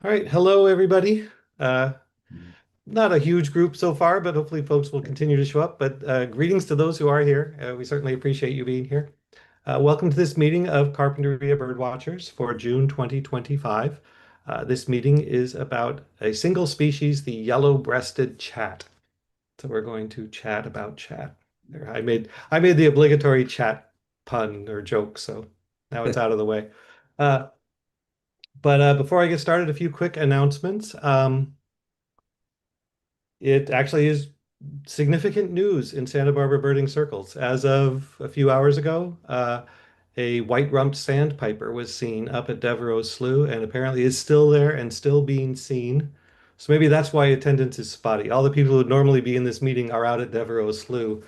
All right, hello everybody. Uh, Not a huge group so far, but hopefully folks will continue to show up. But greetings to those who are here. We certainly appreciate you being here. Welcome to this meeting of Carpinteria Birdwatchers for June 2025. This meeting is about a single species, the yellow-breasted chat. So we're going to chat about chat. There, I made the obligatory chat pun or joke, so now it's out of the way. Uh, but before I get started, a few quick announcements. It actually is significant news in Santa Barbara birding circles. As of a few hours ago, a white-rumped sandpiper was seen up at Devereaux Slough and apparently is still there and still being seen. So maybe that's why attendance is spotty. All the people who would normally be in this meeting are out at Devereaux Slough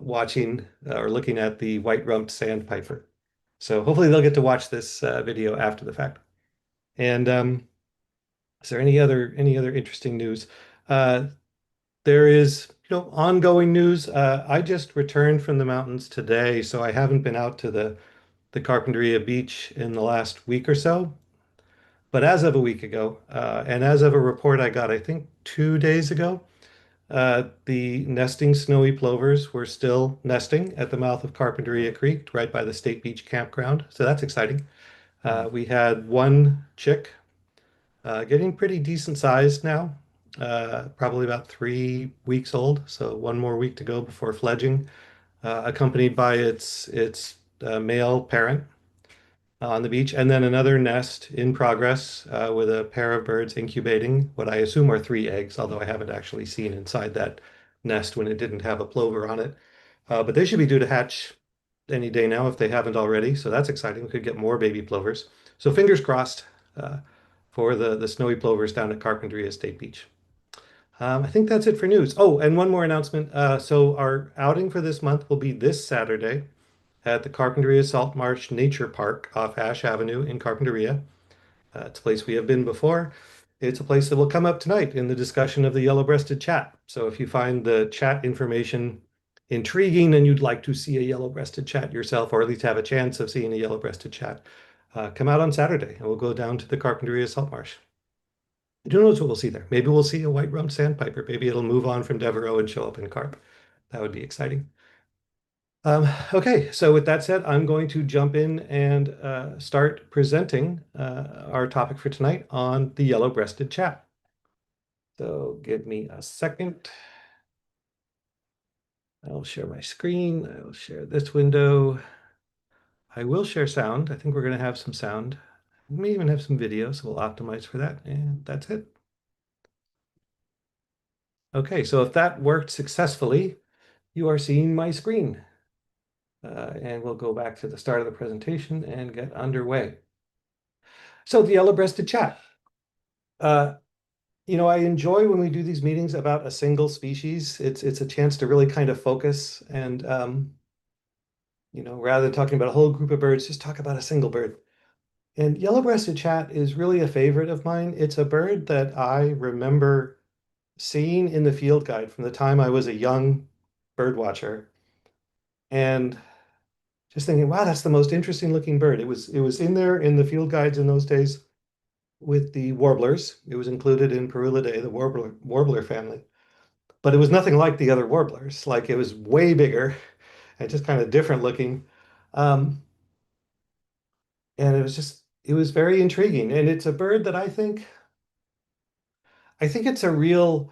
watching or looking at the white-rumped sandpiper. So hopefully they'll get to watch this video after the fact. And is there any other interesting news? Uh, there is, ongoing news. I just returned from the mountains today, so I haven't been out to the Carpinteria Beach in the last week or so. But as of a week ago, and as of a report I got, I think 2 days ago, the nesting snowy plovers were still nesting at the mouth of Carpinteria Creek, right by the State Beach campground. So that's exciting. We had one chick getting pretty decent sized now, probably about 3 weeks old. So one more week to go before fledging, accompanied by its male parent on the beach, and then another nest in progress with a pair of birds incubating what I assume are 3 eggs, although I haven't actually seen inside that nest when it didn't have a plover on it. But they should be due to hatch any day now if they haven't already. So that's exciting. We could get more baby plovers. So fingers crossed uh, for the snowy plovers down at Carpinteria State Beach. I think that's it for news. Oh, and one more announcement. So our outing for this month will be this Saturday at the Carpinteria Salt Marsh Nature Park off Ash Avenue in Carpinteria. It's a place we have been before. It's a place that will come up tonight in the discussion of the yellow-breasted chat. So if you find the chat information intriguing and you'd like to see a yellow-breasted chat yourself, or at least have a chance of seeing a yellow-breasted chat, come out on Saturday and we'll go down to the Carpinteria Salt Marsh. Who knows what we'll see there? Maybe we'll see a white-rumped sandpiper. Maybe it'll move on from Devereaux and show up in carp. That would be exciting. Okay, so with that said, I'm going to jump in and start presenting our topic for tonight on the yellow-breasted chat. So give me a second. I'll share my screen. I'll share this window. I will share sound. I think we're going to have some sound. We may even have some video, so we'll optimize for that. And that's it. Okay, so if that worked successfully, you are seeing my screen. And we'll go back to the start of the presentation and get underway. So the yellow-breasted chat. Uh, I enjoy when we do these meetings about a single species. It's a chance to really kind of focus and rather than talking about a whole group of birds, just talk about a single bird. And yellow-breasted chat is really a favorite of mine. It's a bird that I remember seeing in the field guide from the time I was a young bird watcher, and just thinking, wow, that's the most interesting looking bird. It was in there in the field guides in those days with the warblers. It was included in Parulidae, the warbler family. But it was nothing like the other warblers. Like it was way bigger and just kind of different looking. Um, and it was very intriguing. And it's a bird that I think it's a real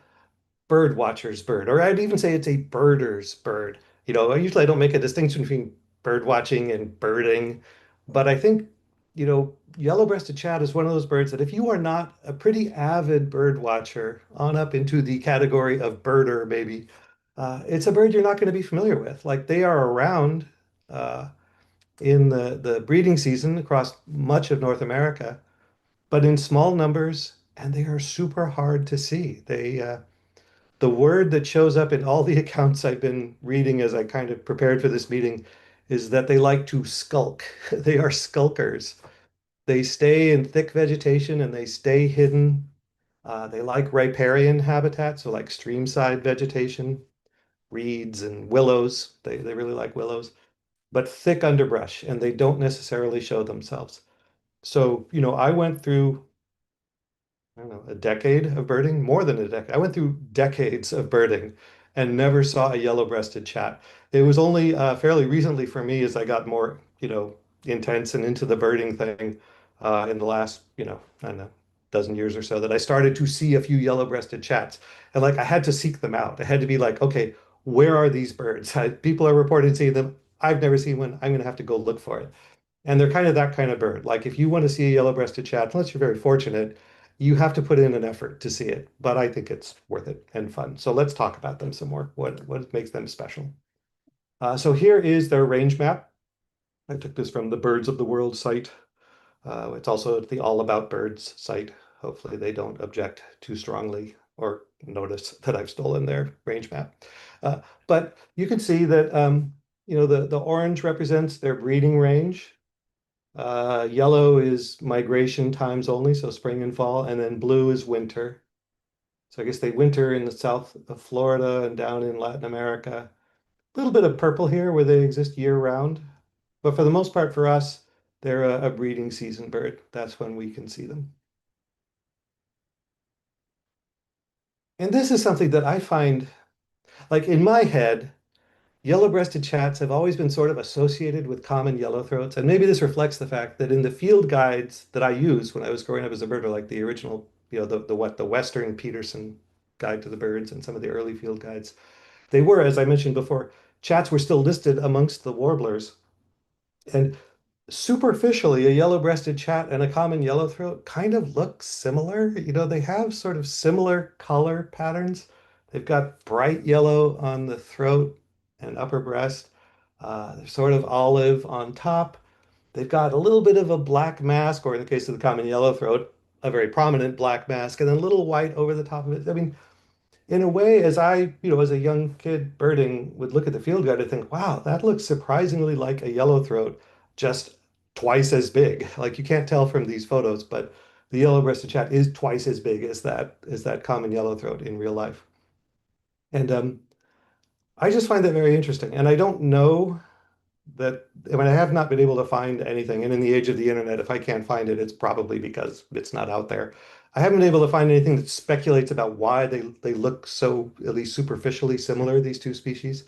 bird watcher's bird, or I'd even say it's a birder's bird. Usually I don't make a distinction between bird watching and birding, but I think, yellow-breasted chat is one of those birds that if you are not a pretty avid bird watcher on up into the category of birder, maybe, it's a bird you're not going to be familiar with. Like they are around uh, in the breeding season across much of North America, but in small numbers, and they are super hard to see. The word that shows up in all the accounts I've been reading as I kind of prepared for this meeting is that they like to skulk. They are skulkers. They stay in thick vegetation and they stay hidden. They like riparian habitat, so like streamside vegetation, reeds and willows. They really like willows, but thick underbrush, and they don't necessarily show themselves. So, I went through I don't know, a decade of birding, more than a decade. I went through decades of birding and never saw a yellow-breasted chat. It was only fairly recently for me as I got more, intense and into the birding thing in the last, I don't know, dozen years or so that I started to see a few yellow-breasted chats. And like I had to seek them out. I had to be like, okay, where are these birds? People are reporting seeing them. I've never seen one. I'm going to have to go look for it. And they're kind of that kind of bird. Like if you want to see a yellow-breasted chat, unless you're very fortunate, you have to put in an effort to see it. But I think it's worth it and fun. So let's talk about them some more. What makes them special? So here is their range map. I took this from the Birds of the World site. It's also the All About Birds site. Hopefully they don't object too strongly or notice that I've stolen their range map. But you can see that the orange represents their breeding range. Yellow is migration times only, so spring and fall, and then blue is winter. So I guess they winter in the south of Florida and down in Latin America. A little bit of purple here where they exist year round. But for the most part, for us, they're a breeding season bird. That's when we can see them. And this is something that I find, like in my head, yellow-breasted chats have always been sort of associated with common yellowthroats, and maybe this reflects the fact that in the field guides that I used when I was growing up as a birder, like the original, the Western Peterson guide to the birds and some of the early field guides, they were, as I mentioned before, chats were still listed amongst the warblers. And superficially, a yellow-breasted chat and a common yellowthroat kind of look similar. They have sort of similar color patterns. They've got bright yellow on the throat and upper breast. They're sort of olive on top. They've got a little bit of a black mask, or in the case of the common yellowthroat, a very prominent black mask, and then a little white over the top of it. I mean, in a way, as as a young kid birding would look at the field guide and think, wow, that looks surprisingly like a yellowthroat, just twice as big. Like you can't tell from these photos, but the yellow-breasted chat is twice as big as that common yellowthroat in real life. And I just find that very interesting. And I don't know that, I mean, I have not been able to find anything. And in the age of the internet, if I can't find it, it's probably because it's not out there. I haven't been able to find anything that speculates about why they look so, at least superficially similar, these two species.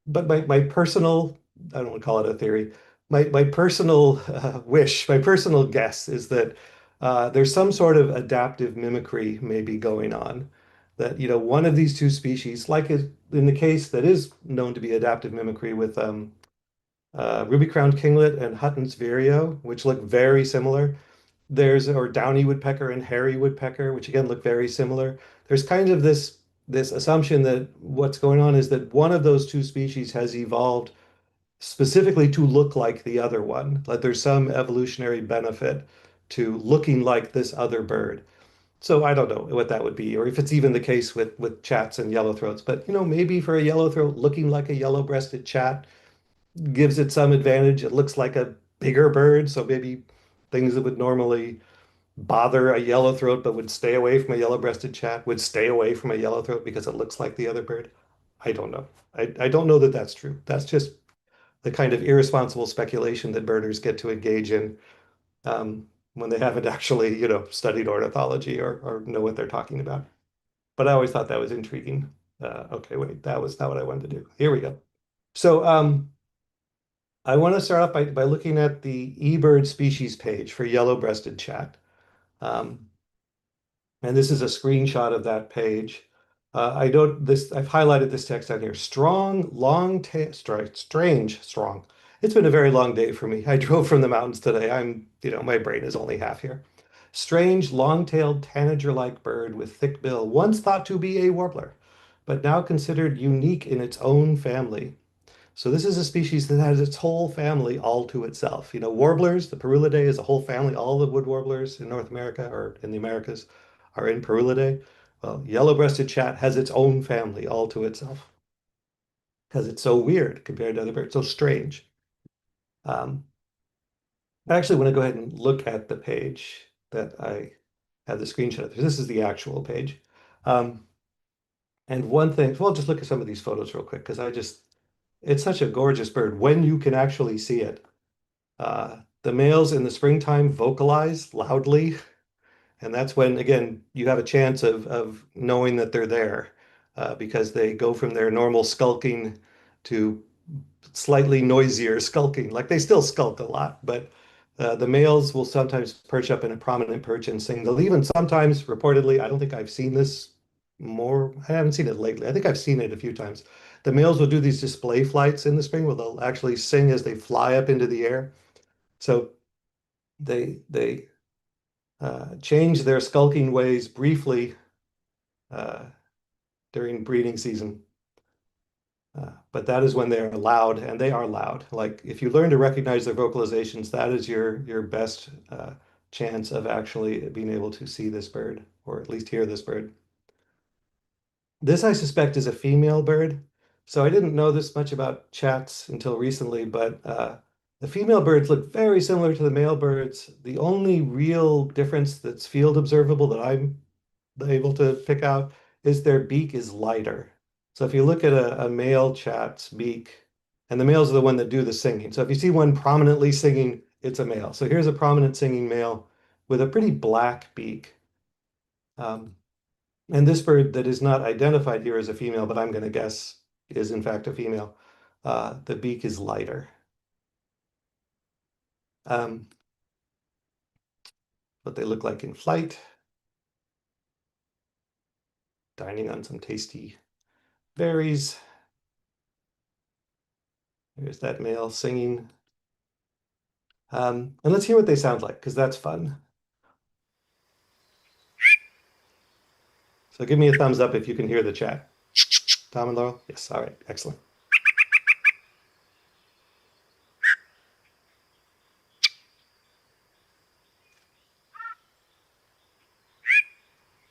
But my personal, I don't want to call it a theory, my personal wish, my personal guess is that there's some sort of adaptive mimicry maybe going on. That, one of these two species, like in the case that is known to be adaptive mimicry with ruby-crowned kinglet and Hutton's vireo, which look very similar. Or downy woodpecker and hairy woodpecker, which again look very similar. There's kind of this assumption that what's going on is that one of those two species has evolved specifically to look like the other one. Like there's some evolutionary benefit to looking like this other bird. So I don't know what that would be, or if it's even the case with chats and yellowthroats. But maybe for a yellowthroat, looking like a yellow-breasted chat gives it some advantage. It looks like a bigger bird, so maybe things that would normally bother a yellowthroat but would stay away from a yellow-breasted chat would stay away from a yellowthroat because it looks like the other bird. I don't know. I don't know that that's true. That's just the kind of irresponsible speculation that birders get to engage in when they haven't actually, studied ornithology or know what they're talking about. But I always thought that was intriguing. Okay, wait, that was not what I wanted to do. Here we go. So I want to start off by looking at the eBird species page for yellow-breasted chat. Um, and this is a screenshot of that page. I've highlighted this text down here. Strong, long tail, strange, strong. It's been a very long day for me. I drove from the mountains today. My brain is only half here. Strange, long-tailed tanager-like bird with thick bill, once thought to be a warbler, but now considered unique in its own family. So this is a species that has its whole family all to itself. Warblers, the Parulidae is a whole family. All the wood warblers in North America or in the Americas are in Parulidae. Well, yellow-breasted chat has its own family all to itself because it's so weird compared to other birds, so strange. Um, I actually want to go ahead and look at the page that I have the screenshot of. This is the actual page. Um, and one thing, well, just look at some of these photos real quick because it's such a gorgeous bird when you can actually see it. The males in the springtime vocalize loudly, And that's when, again, you have a chance of knowing that they're there because they go from their normal skulking to slightly noisier skulking. Like they still skulk a lot, but the males will sometimes perch up in a prominent perch and sing. They'll even sometimes, reportedly, I don't think I've seen this more. I haven't seen it lately. I think I've seen it a few times. The males will do these display flights in the spring where they'll actually sing as they fly up into the air. So they change their skulking ways briefly uh, during breeding season. But that is when they're loud, and they are loud. Like if you learn to recognize their vocalizations, that is your best chance of actually being able to see this bird, or at least hear this bird. This, I suspect, is a female bird. So I didn't know this much about chats until recently, but the female birds look very similar to the male birds. The only real difference that's field observable that I'm able to pick out is their beak is lighter. So if you look at a male chat's beak, and the males are the one that do the singing. So if you see one prominently singing, it's a male. So here's a prominent singing male with a pretty black beak. Um, and this bird that is not identified here as a female, but I'm going to guess is in fact a female. The beak is lighter. Um, what they look like in flight, dining on some tasty berries. There's that male singing. And let's hear what they sound like, because that's fun. So give me a thumbs up if you can hear the chat. Tom and Laurel? Yes, all right, excellent.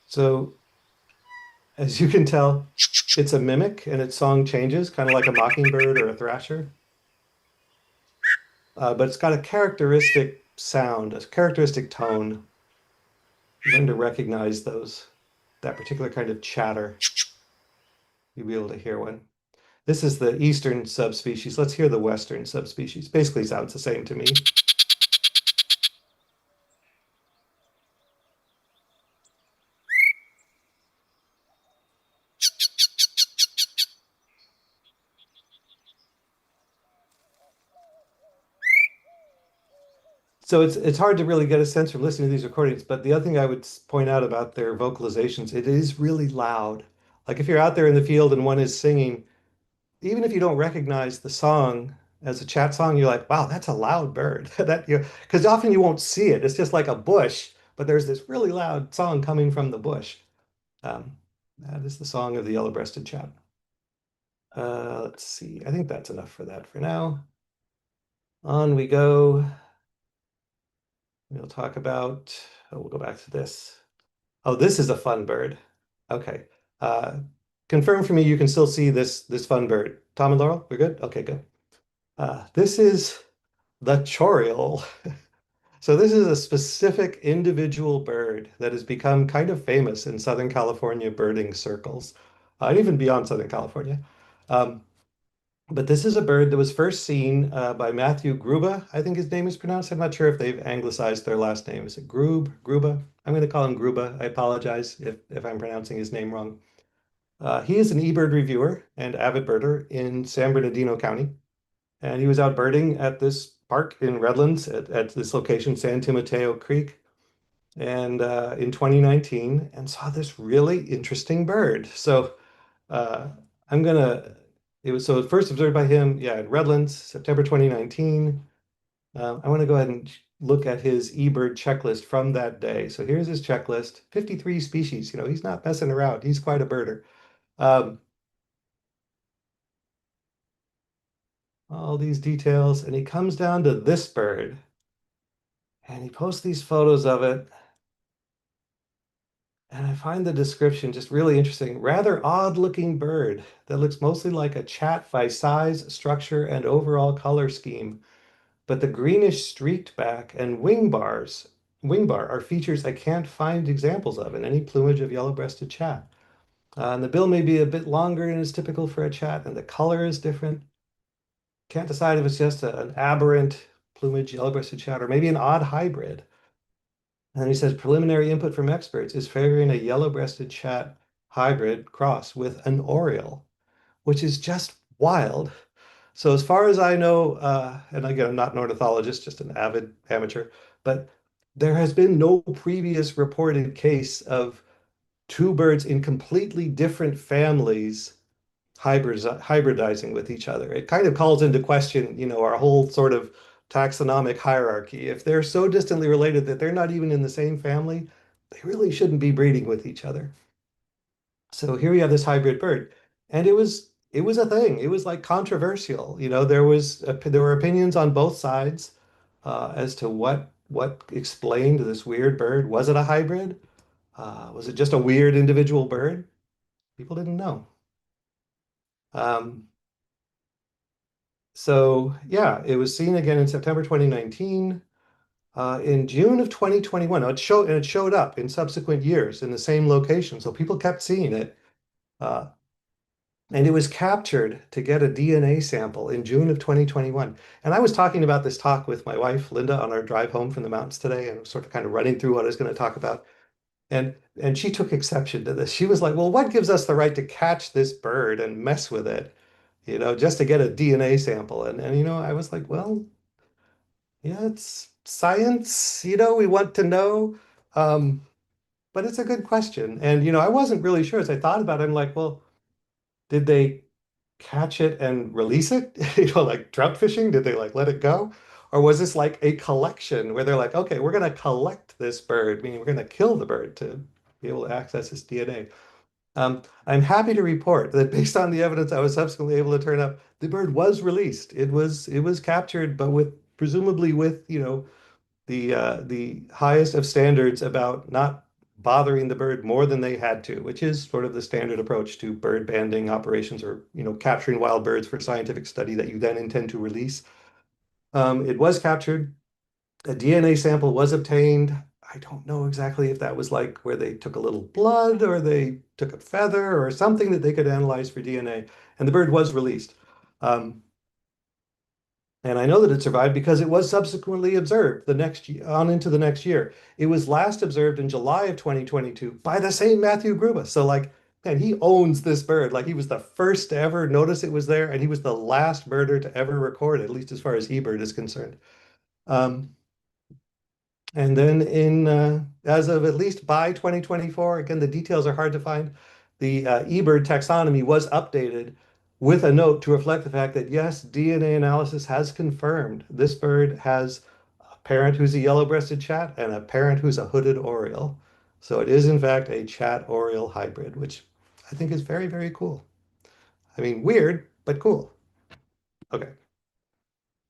So as you can tell, it's a mimic and its song changes, kind of like a mockingbird or a thrasher. But it's got a characteristic sound, a characteristic tone. Learn to recognize that particular kind of chatter. You'll be able to hear one. This is the eastern subspecies. Let's hear the western subspecies. Basically sounds the same to me. So it's hard to really get a sense from listening to these recordings, but the other thing I would point out about their vocalizations, it is really loud. Like if you're out there in the field and one is singing, even if you don't recognize the song as a chat song, you're like, wow, that's a loud bird. That you because often you won't see it. It's just like a bush, but there's this really loud song coming from the bush. Um, that is the song of the yellow-breasted chat. Let's see. I think that's enough for that for now. On we go. We'll talk about, oh, we'll go back to this. Oh, this is a fun bird. Okay. Uh, confirm for me you can still see this fun bird. Tom and Laurel, we're good? Okay, good. This is the choriole. So this is a specific individual bird that has become kind of famous in Southern California birding circles, and even beyond Southern California. Um, but this is a bird that was first seen by Matthew Gruba, I think his name is pronounced. I'm not sure if they've anglicized their last name. Is it Gruba? I'm going to call him Gruba. I apologize if I'm pronouncing his name wrong. He is an eBird reviewer and avid birder in San Bernardino County. And he was out birding at this park in Redlands at this location, San Timoteo Creek, and in 2019, and saw this really interesting bird. So uh, I'm gonna, it was so first observed by him, yeah, in Redlands, September 2019. I want to go ahead and look at his eBird checklist from that day. So here's his checklist, 53 species. You know, he's not messing around. He's quite a birder. Um, all these details, and he comes down to this bird, and he posts these photos of it. And I find the description just really interesting. Rather odd looking bird that looks mostly like a chat by size, structure, and overall color scheme. But the greenish streaked back and wing bar are features I can't find examples of in any plumage of yellow-breasted chat. And the bill may be a bit longer than is typical for a chat, and the color is different. Can't decide if it's just an aberrant plumage yellow-breasted chat or maybe an odd hybrid. And he says preliminary input from experts is favoring a yellow-breasted chat hybrid cross with an oriole, which is just wild. So as far as I know, and again, I'm not an ornithologist, just an avid amateur, but there has been no previous reported case of two birds in completely different families hybridizing with each other. It kind of calls into question, our whole sort of taxonomic hierarchy. If they're so distantly related that they're not even in the same family, they really shouldn't be breeding with each other. So here we have this hybrid bird, and it was a thing. It was like controversial. There were opinions on both sides as to what explained this weird bird. Was it a hybrid? Was it just a weird individual bird? People didn't know. Um, so yeah, it was seen again in September 2019. In June of 2021, it showed up in subsequent years in the same location. So people kept seeing it. Uh, And it was captured to get a DNA sample in June of 2021. And I was talking about this talk with my wife, Linda, on our drive home from the mountains today, and sort of kind of running through what I was going to talk about. And she took exception to this. She was like, "Well, what gives us the right to catch this bird and mess with it, just to get a DNA sample?" And I was like, "Well, yeah, it's science, we want to know." Um, but it's a good question. And I wasn't really sure as I thought about it. I'm like, well, did they catch it and release it? Like trout fishing? Did they like let it go? Or was this like a collection where they're like, okay, we're going to collect this bird, meaning we're going to kill the bird to be able to access its DNA? I'm happy to report that based on the evidence I was subsequently able to turn up, the bird was released. It was captured, but presumably with, the highest of standards about not bothering the bird more than they had to, which is sort of the standard approach to bird banding operations or, capturing wild birds for scientific study that you then intend to release. It was captured. A DNA sample was obtained. I don't know exactly if that was like where they took a little blood or they took a feather or something that they could analyze for DNA. And the bird was released. Um, and I know that it survived because it was subsequently observed the next on into the next year. It was last observed in July of 2022 by the same Matthew Gruba. So like, man, he owns this bird. Like he was the first to ever notice it was there, and he was the last birder to ever record it, at least as far as eBird is concerned. Um, and then as of at least by 2024, again, the details are hard to find, the eBird taxonomy was updated with a note to reflect the fact that, yes, DNA analysis has confirmed this bird has a parent who's a yellow-breasted chat and a parent who's a hooded oriole. So it is, in fact, a chat-oriole hybrid, which I think is very, very cool. I mean, weird, but cool. Okay.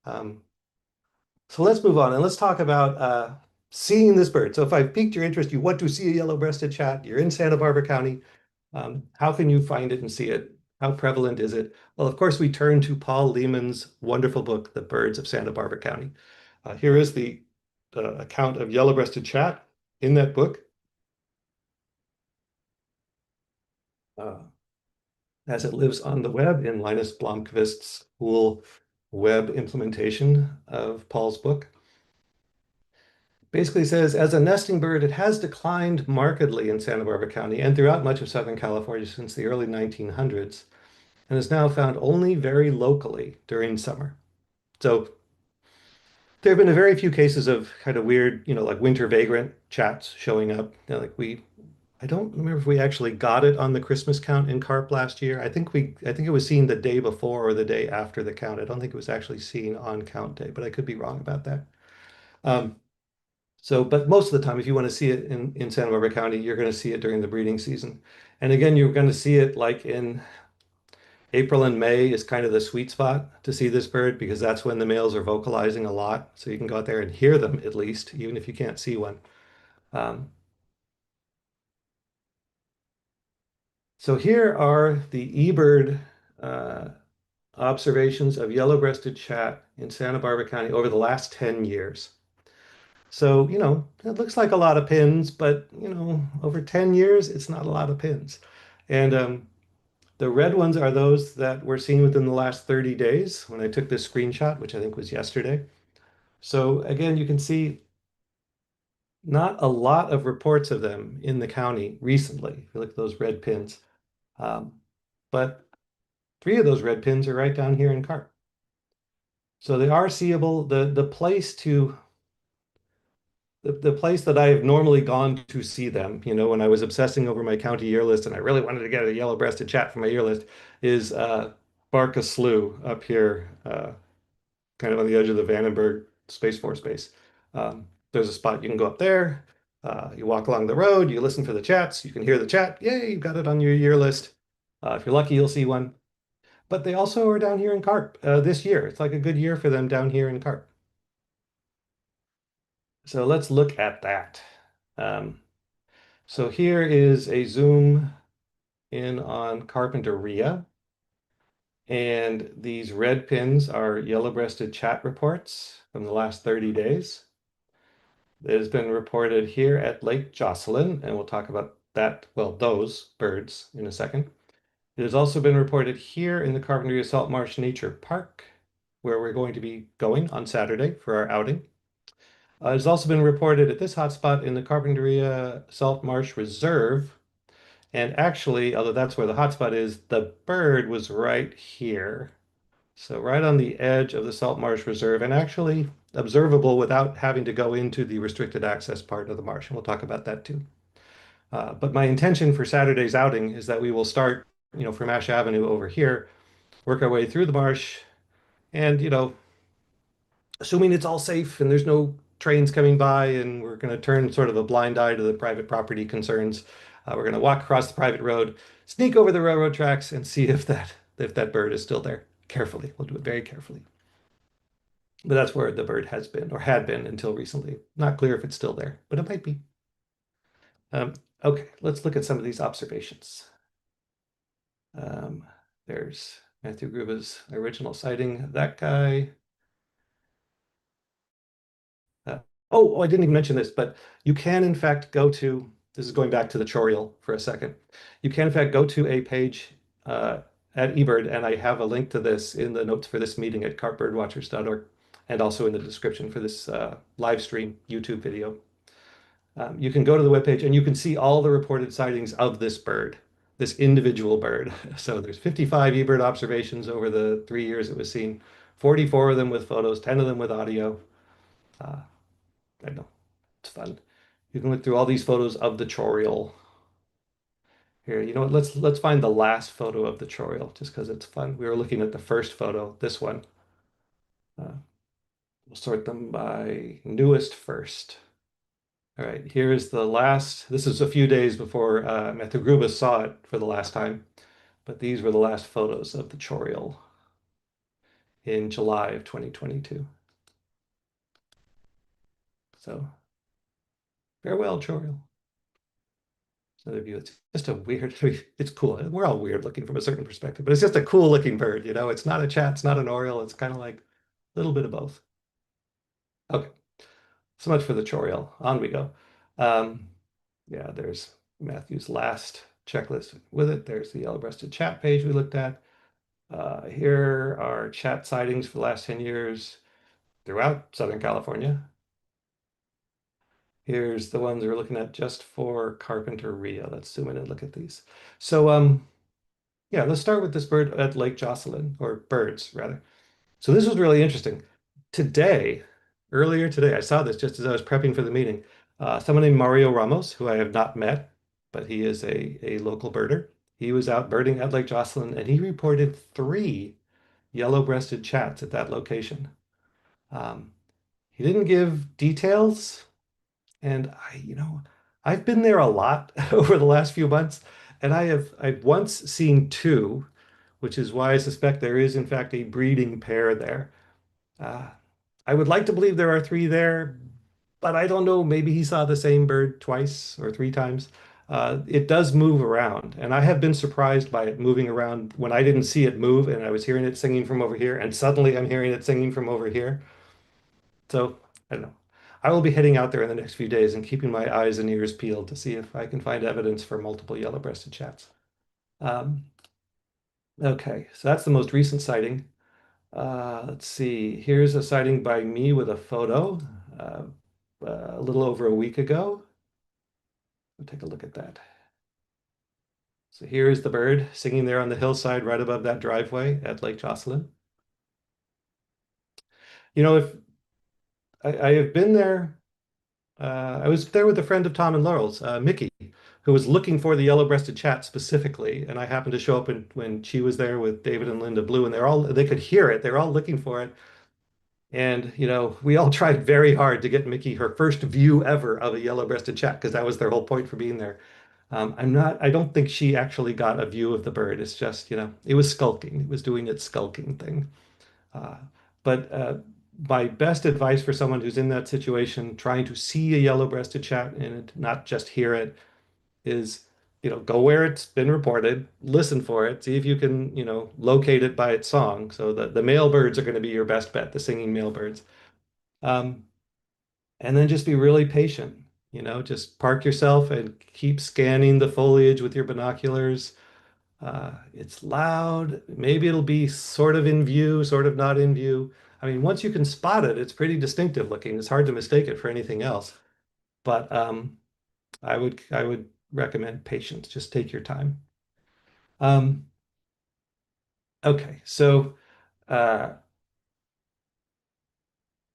Um, So let's move on and let's talk about seeing this bird. So if I've piqued your interest, you want to see a yellow-breasted chat, you're in Santa Barbara County, how can you find it and see it? How prevalent is it? Well, of course, we turn to Paul Lehman's wonderful book, The Birds of Santa Barbara County. Here is the account of yellow-breasted chat in that book, uh, as it lives on the web in Linus Blomqvist's cool web implementation of Paul's book. Basically says, as a nesting bird, it has declined markedly in Santa Barbara County and throughout much of Southern California since the early 1900s, and is now found only very locally during summer. So there have been a very few cases of kind of weird, like winter vagrant chats showing up. I don't remember if we actually got it on the Christmas count in carp last year. I think it was seen the day before or the day after the count. I don't think it was actually seen on count day, but I could be wrong about that. Um, but most of the time, if you want to see it in Santa Barbara County, you're going to see it during the breeding season. And again, you're going to see it like in April and May is kind of the sweet spot to see this bird because that's when the males are vocalizing a lot. So you can go out there and hear them at least, even if you can't see one. Um, so here are the eBird uh, observations of yellow-breasted chat in Santa Barbara County over the last 10 years. So, it looks like a lot of pins, but, over 10 years, it's not a lot of pins. And the red ones are those that were seen within the last 30 days when I took this screenshot, which I think was yesterday. So again, you can see Not a lot of reports of them in the county recently. If you look at those red pins. Um, but three of those red pins are right down here in Carp. So they are seeable. The place that I have normally gone to see them, when I was obsessing over my county year list and I really wanted to get a yellow-breasted chat for my year list, is Barca Slough up here, kind of on the edge of the Vandenberg Space Force base. There's a spot you can go up there. You walk along the road, you listen for the chats, you can hear the chat. Yay, you've got it on your year list. If you're lucky, you'll see one. But they also are down here in Carp this year. It's like a good year for them down here in Carp. So let's look at that. Um, so here is a zoom in on Carpinteria. And these red pins are yellow-breasted chat reports from the last 30 days. It has been reported here at Lake Jocelyn, and we'll talk about that, well, those birds in a second. It has also been reported here in the Carpinteria Salt Marsh Nature Park, where we're going to be going on Saturday for our outing. It's also been reported at this hotspot in the Carpinteria Salt Marsh Reserve. And actually, although that's where the hotspot is, the bird was right here. So right on the edge of the Salt Marsh Reserve and actually observable without having to go into the restricted access part of the marsh. And we'll talk about that too. But my intention for Saturday's outing is that we will start, from Ash Avenue over here, work our way through the marsh, and, assuming it's all safe and there's no trains coming by and we're going to turn sort of a blind eye to the private property concerns, we're going to walk across the private road, sneak over the railroad tracks, and see if that bird is still there. Carefully. We'll do it very carefully. But that's where the bird has been or had been until recently. Not clear if it's still there, but it might be. Um, okay, let's look at some of these observations. Um, there's Matthew Gruba's original sighting, that guy. Uh, I didn't even mention this, but you can in fact go to, this is going back to the Chorial for a second. You can in fact go to a page at eBird, and I have a link to this in the notes for this meeting at carpbirdwatchers.org and also in the description for this live stream YouTube video. You can go to the webpage and you can see all the reported sightings of this bird, this individual bird. So there's 55 eBird observations over the 3 years it was seen, 44 of them with photos, 10 of them with audio. Uh, I know, it's fun. You can look through all these photos of the chorial. Here, you know what? Let's find the last photo of the chorial just because it's fun. We were looking at the first photo, this one. Uh, we'll sort them by newest first. All right, here's the last. This is a few days before Matthew Gruba saw it for the last time, but these were the last photos of the chorial in July of 2022. So farewell, chorial. Another view. It's just a weird, it's cool. We're all weird looking from a certain perspective, but it's just a cool looking bird, It's not a chat, it's not an oriole. It's kind of like a little bit of both. Okay, so much for the chorial. On we go. Um, yeah, there's Matthew's last checklist with it. There's the yellow-breasted chat page we looked at. Here are chat sightings for the last 10 years throughout Southern California. Here's the ones we're looking at just for Carpinteria. Let's zoom in and look at these. So, yeah, let's start with this bird at Lake Jocelyn, or birds rather. So this was really interesting. Today, earlier today, I saw this just as I was prepping for the meeting. Someone named Mario Ramos, who I have not met, but he is a local birder. He was out birding at Lake Jocelyn and he reported 3 yellow-breasted chats at that location. He didn't give details, and I've been there a lot over the last few months, and I've once seen 2, which is why I suspect there is in fact a breeding pair there. Uh, I would like to believe there are 3 there, but I don't know. Maybe he saw the same bird twice or 3 times. It does move around, and I have been surprised by it moving around when I didn't see it move, and I was hearing it singing from over here, and suddenly I'm hearing it singing from over here. So I don't know. I will be heading out there in the next few days and keeping my eyes and ears peeled to see if I can find evidence for multiple yellow-breasted chats. Um, okay, so that's the most recent sighting. Let's see. Here's a sighting by me with a photo. Uh, a little over a week ago. We'll take a look at that. So here is the bird singing there on the hillside right above that driveway at Lake Jocelyn. If I have been there, I was there with a friend of Tom and Laurel's, Mickey, who was looking for the yellow-breasted chat specifically, and I happened to show up when she was there with David and Linda Blue, and they could hear it. They were all looking for it, and we all tried very hard to get Mickey her first view ever of a yellow-breasted chat because that was their whole point for being there. I don't think she actually got a view of the bird. It's just, it was skulking. It was doing its skulking thing. Uh, but my best advice for someone who's in that situation, trying to see a yellow-breasted chat and not just hear it, is, go where it's been reported, listen for it, see if you can, locate it by its song. So the male birds are going to be your best bet, the singing male birds. Um, and then just be really patient. Just park yourself and keep scanning the foliage with your binoculars. It's loud. Maybe it'll be sort of in view, sort of not in view. I mean, once you can spot it, it's pretty distinctive looking. It's hard to mistake it for anything else. But I would recommend patience. Just take your time. Um, okay, so uh,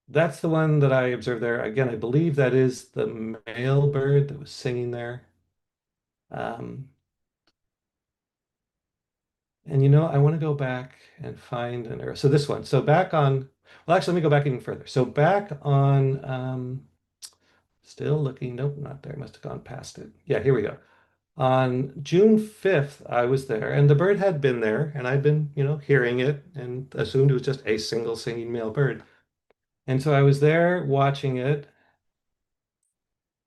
that's the one that I observed there. Again, I believe that is the male bird that was singing there. Um, and I want to go back and find an arrow. So this one. So back on, well, actually, let me go back even further. So back on, still looking, nope, not there. Must have gone past it. Yeah, here we go. On June 5th, I was there, and the bird had been there, and I'd been, hearing it and assumed it was just a single singing male bird. And so I was there watching it,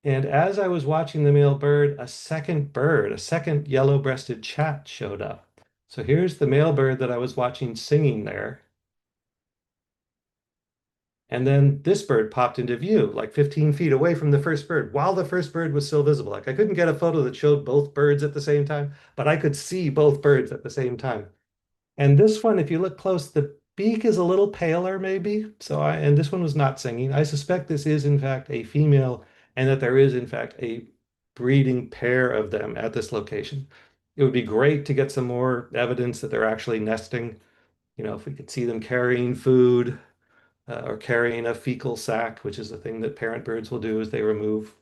and as I was watching the male bird, a second yellow-breasted chat showed up. So here's the male bird that I was watching singing there. And then this bird popped into view, like 15 feet away from the first bird, while the first bird was still visible. Like I couldn't get a photo that showed both birds at the same time, but I could see both birds at the same time. And this one, if you look close, the beak is a little paler, maybe. And this one was not singing. I suspect this is, in fact, a female, and that there is, in fact, a breeding pair of them at this location. It would be great to get some more evidence that they're actually nesting. If we could see them carrying food, or carrying a fecal sac, which is the thing that parent birds will do, is they remove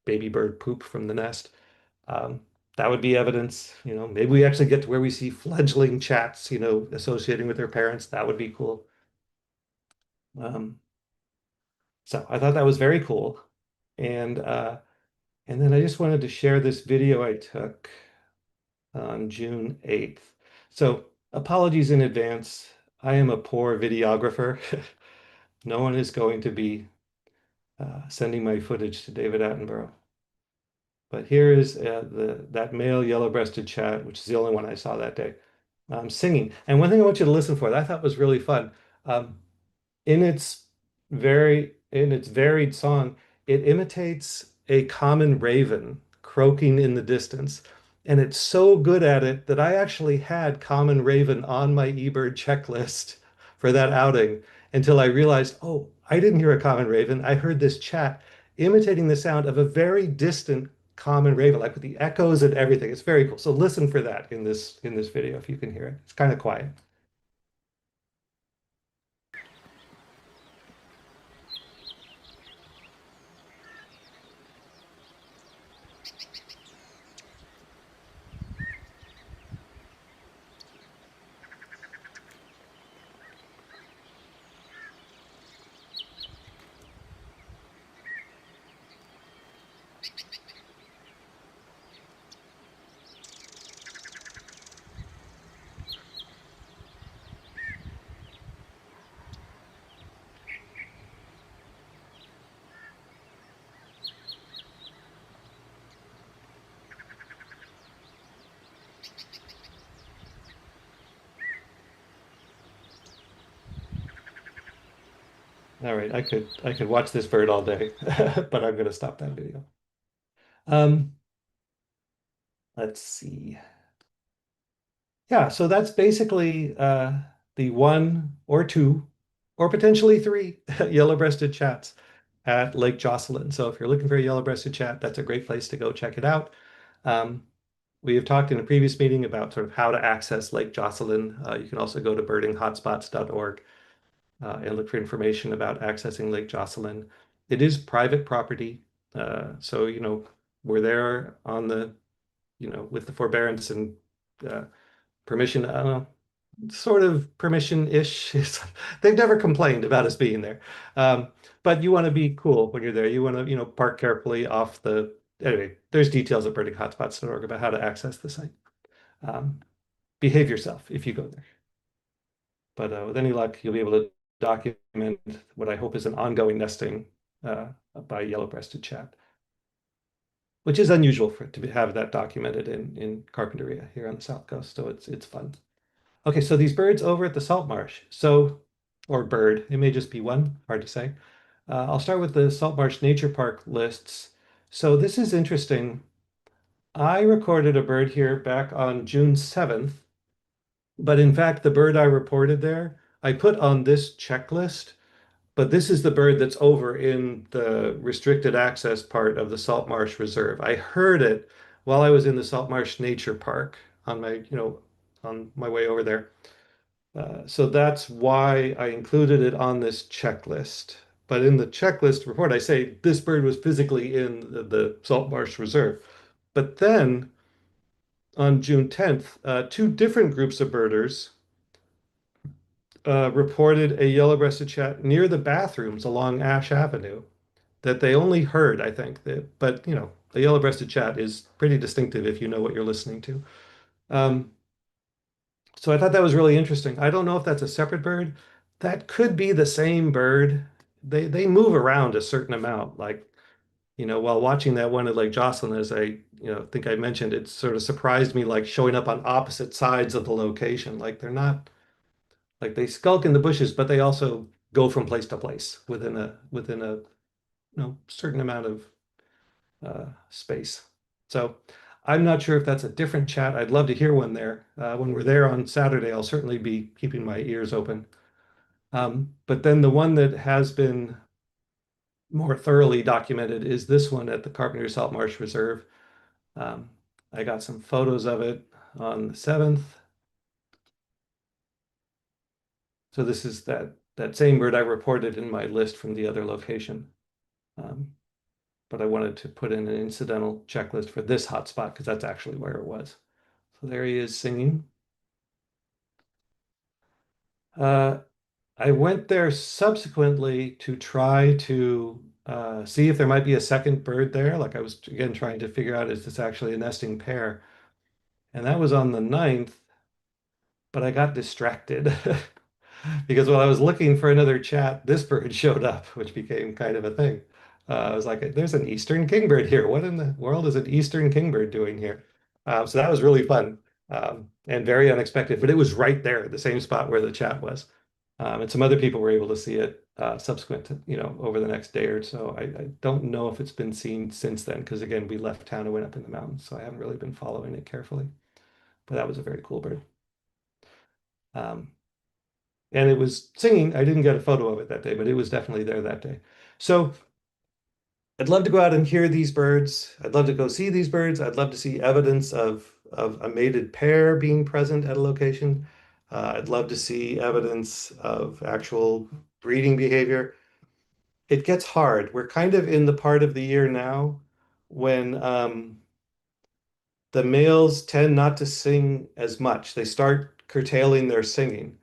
baby bird poop from the nest. Um, that would be evidence. Maybe we actually get to where we see fledgling chats, associating with their parents. That would be cool. Um, so I thought that was very cool. And and then I just wanted to share this video I took on June 8th. So apologies in advance. I am a poor videographer. No one is going to be sending my footage to David Attenborough. But here is that male yellow-breasted chat, which is the only one I saw that day, singing. And one thing I want you to listen for that I thought was really fun. Um, in its varied song, it imitates a common raven croaking in the distance. And it's so good at it that I actually had common raven on my eBird checklist for that outing until I realized, oh, I didn't hear a common raven. I heard this chat imitating the sound of a very distant common raven, like with the echoes and everything. It's very cool. So listen for that in this video if you can hear it. It's kind of quiet. All right, I could watch this bird all day, but I'm going to stop that video. Um, let's see. Yeah, so that's basically the one or two or potentially three yellow-breasted chats. at Lake Jocelyn. So if you're looking for a yellow-breasted chat, that's a great place to go check it out. Um, we have talked in a previous meeting about sort of how to access Lake Jocelyn. You can also go to birdinghotspots.org and look for information about accessing Lake Jocelyn. It is private property. So, we're there on with the forbearance and uh, permission, I don't know, sort of permission-ish. They've never complained about us being there. Um, but you want to be cool when you're there. You want to, park carefully off anyway, there's details at birdinghotspots.org about how to access the site. Um, behave yourself if you go there. But with any luck, you'll be able to document what I hope is an ongoing nesting uh, by yellow-breasted chat, which is unusual for it to have that documented in Carpinteria here on the South Coast. So it's fun. Okay, so these birds over at the salt marsh. Or bird, it may just be one, hard to say. I'll start with the Salt Marsh Nature Park lists. So this is interesting. I recorded a bird here back on June 7th, but in fact, the bird I reported there, I put on this checklist, but this is the bird that's over in the restricted access part of the Salt Marsh Reserve. I heard it while I was in the Salt Marsh Nature Park on my way over there. So that's why I included it on this checklist. But in the checklist report, I say this bird was physically in the Salt Marsh Reserve. But then on June 10th, two different groups of birders reported a yellow-breasted chat near the bathrooms along Ash Avenue that they only heard, I think. But, a yellow-breasted chat is pretty distinctive if you know what you're listening to. Um, So I thought that was really interesting. I don't know if that's a separate bird. That could be the same bird. They move around a certain amount. Like, while watching that one at Lake Jocelyn, as think I mentioned, it sort of surprised me, like showing up on opposite sides of the location. Like they're not like they skulk in the bushes, but they also go from place to place within a certain amount of space. So I'm not sure if that's a different chat. I'd love to hear one there. When we're there on Saturday, I'll certainly be keeping my ears open. But then the one that has been more thoroughly documented is this one at the Carpenter Salt Marsh Reserve. Um, I got some photos of it on the 7th. So this is that same bird I reported in my list from the other location. Um, but I wanted to put in an incidental checklist for this hotspot because that's actually where it was. So there he is singing. Uh, I went there subsequently to try to see if there might be a second bird there. Like I was again trying to figure out, is this actually a nesting pair? And that was on the 9th, but I got distracted because while I was looking for another chat, this bird showed up, which became kind of a thing. I was like, there's an eastern kingbird here. What in the world is an eastern kingbird doing here? So that was really fun and very unexpected, but it was right there, the same spot where the chat was. And some other people were able to see it subsequent to, over the next day or so. I don't know if it's been seen since then, because again, we left town and went up in the mountains, so I haven't really been following it carefully. But that was a very cool bird. Um, and it was singing. I didn't get a photo of it that day, but it was definitely there that day. So I'd love to go out and hear these birds. I'd love to go see these birds. I'd love to see evidence of a mated pair being present at a location. I'd love to see evidence of actual breeding behavior. It gets hard. We're kind of in the part of the year now when the males tend not to sing as much. They start curtailing their singing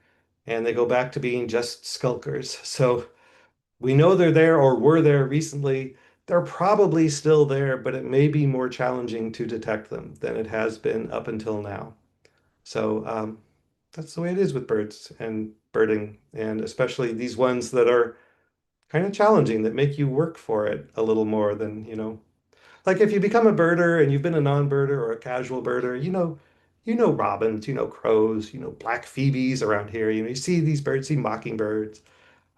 and they go back to being just skulkers. So we know they're there or were there recently. They're probably still there, but it may be more challenging to detect them than it has been up until now. So that's the way it is with birds and birding, and especially these ones that are kind of challenging that make you work for it a little more than, like if you become a birder and you've been a non-birder or a casual birder, you know robins, you know crows, you know black phoebes around here. You see these birds, see mockingbirds.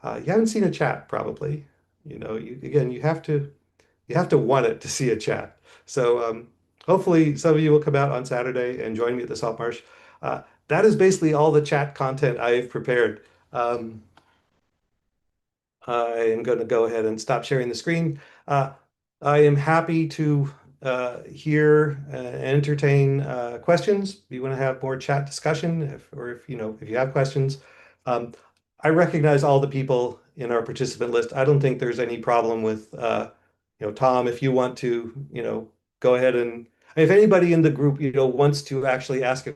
You haven't seen a chat probably. Again, you have to want it to see a chat. So hopefully some of you will come out on Saturday and join me at the Salt Marsh. That is basically all the chat content I've prepared. Um, I am going to go ahead and stop sharing the screen. Uh, I am happy to hear and entertain questions. If you want to have more chat discussion, or if if you have questions, um, I recognize all the people in our participant list. I don't think there's any problem with Tom. If you want to go ahead and if anybody in the group wants to actually ask a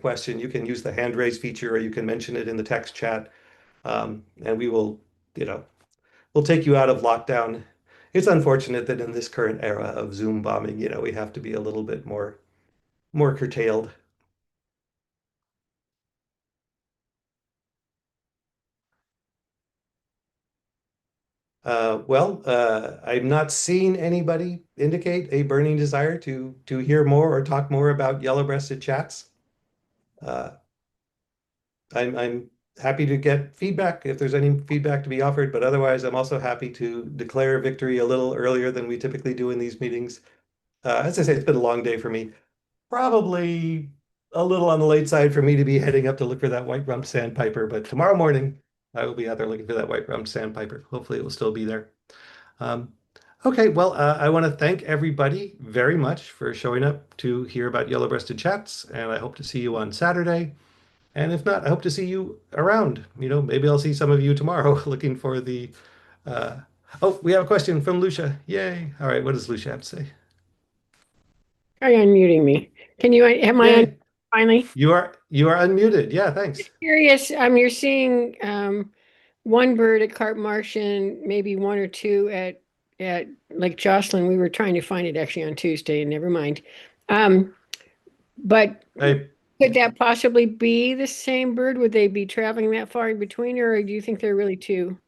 question, you can use the hand raise feature, or you can mention it in the text chat, and we will you know we'll take you out of lockdown. It's unfortunate that in this current era of Zoom bombing, we have to be a little bit more curtailed. I'm not seeing anybody indicate a burning desire to hear more or talk more about yellow-breasted chats. Uh, I'm happy to get feedback if there's any feedback to be offered, but otherwise, I'm also happy to declare victory a little earlier than we typically do in these meetings. As I say, it's been a long day for me. Probably a little on the late side for me to be heading up to look for that white-rumped sandpiper, but tomorrow morning I will be out there looking for that white-rumped sandpiper. Hopefully, it will still be there. Um, okay, well, I want to thank everybody very much for showing up to hear about yellow-breasted chats, and I hope to see you on Saturday. And if not, I hope to see you around. Maybe I'll see some of you tomorrow looking for the. Uh... Oh, we have a question from Lucia. Yay! All right, what does Lucia have to say? Are you unmuting me? Am I on Yay! finally? You are unmuted. Yeah, thanks. Curious, you're seeing one bird at Carp Marsh and maybe one or two at Lake Jocelyn. We were trying to find it actually on Tuesday, and never mind. Um, but I could that possibly be the same bird? Would they be traveling that far in between, or do you think they're really two,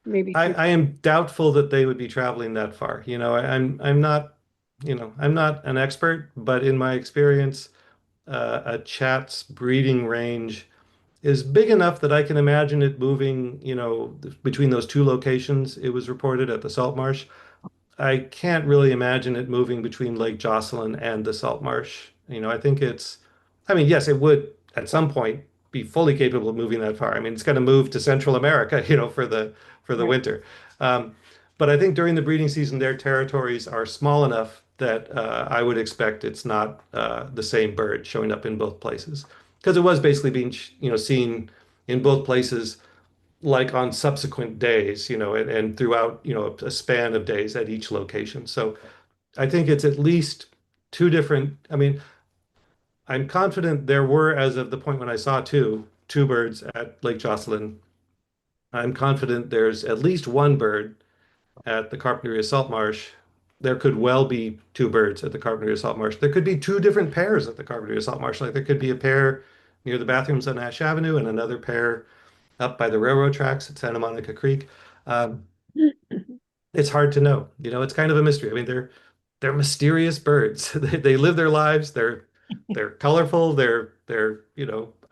maybe I, two? I am doubtful that they would be traveling that far. I'm not, I'm not an expert, but in my experience, a chat's breeding range is big enough that I can imagine it moving, between those two locations it was reported at the salt marsh. I can't really imagine it moving between Lake Jocelyn and the salt marsh. I think I mean, yes, it would at some point be fully capable of moving that far. I mean, it's going to move to Central America, for the Right. winter. Um, but I think during the breeding season, their territories are small enough that I would expect it's not the same bird showing up in both places, because it was basically being, seen in both places like on subsequent days, and throughout, a span of days at each location. So I think it's at least two different. I mean, I'm confident there were, as of the point when I saw two birds at Lake Jocelyn. I'm confident there's at least one bird at the Carpinteria Salt Marsh. There could well be two birds at the Carpinteria Salt Marsh. There could be two different pairs at the Carpinteria Salt Marsh. Like there could be a pair near the bathrooms on Ash Avenue and another pair up by the railroad tracks at Santa Monica Creek. Um, it's hard to know. It's kind of a mystery. I mean, they're mysterious birds. They live their lives. They're colorful. They're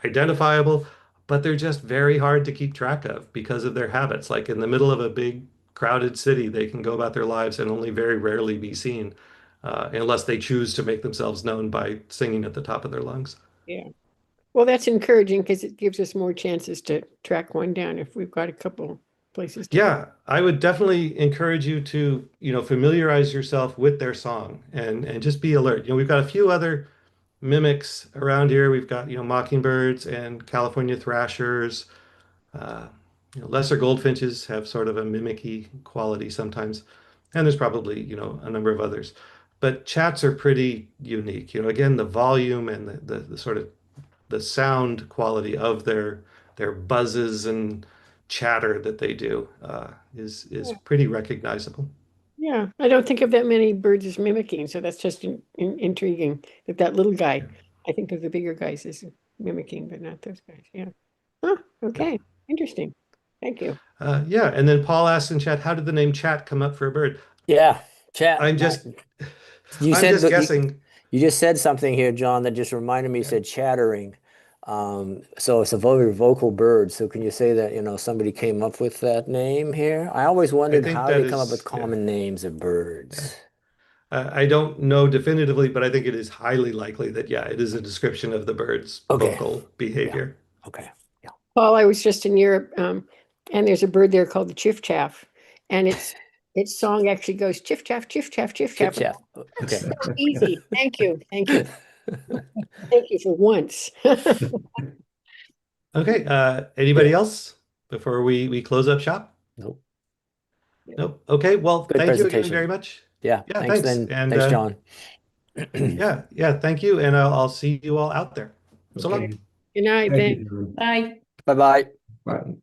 identifiable, but they're just very hard to keep track of because of their habits. Like in the middle of a big crowded city, they can go about their lives and only very rarely be seen, unless they choose to make themselves known by singing at the top of their lungs. Yeah. Well, that's encouraging because it gives us more chances to track one down if we've got a couple places to go. Yeah, I would definitely encourage you to, familiarize yourself with their song and just be alert. We've got a few other mimics around here. We've got, mockingbirds and California thrashers. Uh, lesser goldfinches have sort of a mimicky quality sometimes. And there's probably, a number of others. But chats are pretty unique. Again, the volume and the sort of the sound quality of their buzzes and chatter that they do is pretty recognizable. Yeah, I don't think of that many birds as mimicking, so that's just intriguing that that little guy, Yeah. I think of the bigger guys as mimicking, but not those guys. Yeah. Huh, Yeah. okay. Interesting. Thank you. Yeah. And then Paul asks in chat, how did the name Chat come up for a bird? Yeah, chat. I'm just You I'm said just that guessing. you just said something here, John, that just reminded me. You Yeah. said chattering. So it's a very vocal bird. So can you say that, somebody came up with that name here? I always I wondered think how that they come up with is, yeah. common names of Yeah. birds. I don't know definitively, but I think it is highly likely that, yeah, it is a description of the bird's Okay. vocal Yeah. behavior. Okay. Yeah. Paul, I was just in Europe And there's a bird there called the chiff-chaff. And its song actually goes chiff-chaff, chiff-chaff, Chip chiff-chaff. chap. Okay. Easy. Thank you. Thank you. Thank you for once. Okay, anybody else before we close up shop? Nope. Nope. Okay, well, Good thank you again presentation. very much. Yeah. Yeah, Thanks, thanks. then. And Thanks, John. yeah, thank you. And I'll see you all out there. So long. Okay. Good night, Thank thanks. you, John. Bye. Bye-bye. Bye.